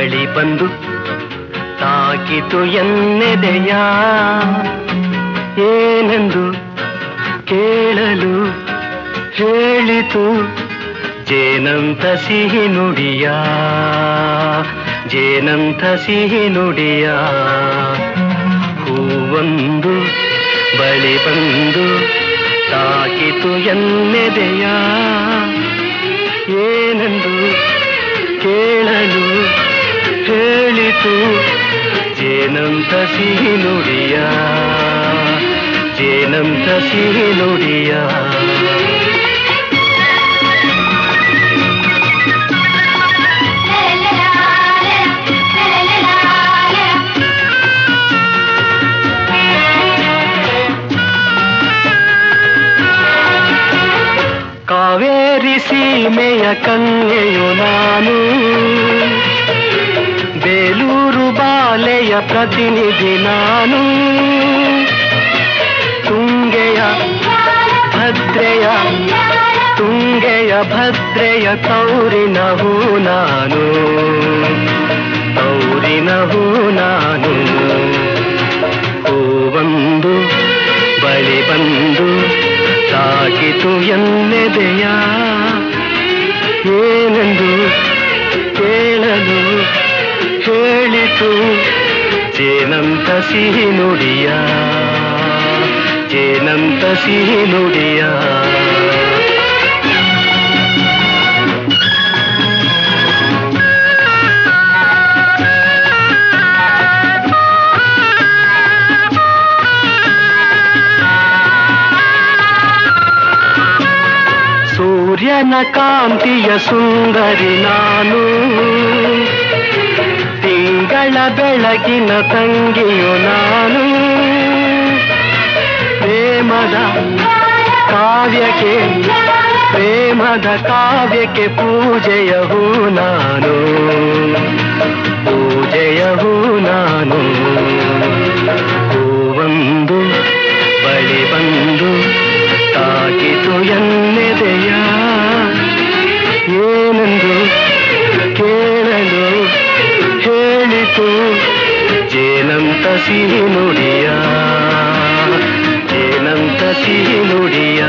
ಬಳಿ ಬಂದು ತಾಕಿತು ಎನ್ನೆದೆಯ ಏನೆಂದು ಕೇಳಲು ಹೇಳಿತು ಜೇನಂತ ಸಿಹಿ ನುಡಿಯ ಜೇನಂತ ಸಿಹಿ ನುಡಿಯ ಹೂವೊಂದು ಬಳಿ ಬಂದು ತಾಕಿತು ಎನ್ನೆದೆಯ ಏನೆಂದು ಕೇಳಲು ಹೇಳಿತು ಜೇನಂತ ಸಿಹಿ ನುಡಿಯ ಜೇನಂತ ಸಿಹಿ ನುಡಿಯ ಕಾವೇರಿ ಸೀಮೆಯ ಕನ್ಯೆಯು ನಾನು ಬೇಲೂರು ಬಾಲೆಯ ಪ್ರತಿನಿಧಿ ನಾನು ತುಂಗೆಯ ಭದ್ರೆಯ ತೌರಿನ ಹೂ ನಾನು ತೌರಿನ ಹೂ ನಾನು ಹೂವೊಂದು ಬಳಿ ಬಂದು ತಾಕಿತು ಎನ್ನೆದೆಯ ಏನೆಂದು ಕೇಳಲು ಹೇಳಿತು ಜೇನಂತ ಸಿಹಿ ನುಡಿಯ ಜೇನಂತ ಸಿಹಿ ನುಡಿಯ ಸೂರ್ಯನ ಕಾಂತಿಯ ಸುಂದರಿ ನಾನು ತಿಂಗಳ ಬೆಳಗಿನ ತಂಗಿಯು ನಾನು ಪ್ರೇಮದ ಕಾವ್ಯಕ್ಕೆ ಪೂಜೆಯ ಹೂ ನಾನು ಪೂಜೆಯ ಹೂ ನಾನು ಹೂವೊಂದು ಬಳಿ ಬಂದು ತಾಕಿತು ಎನ್ನೆದೆಯ ಏನೆಂದು ಕೇಳಲು ಹೇಳಿತು ಜೇನಂತ ಸಿಹಿ ನುಡಿಯ ಜೇನಂತ ಸಿಹಿ ನುಡಿಯ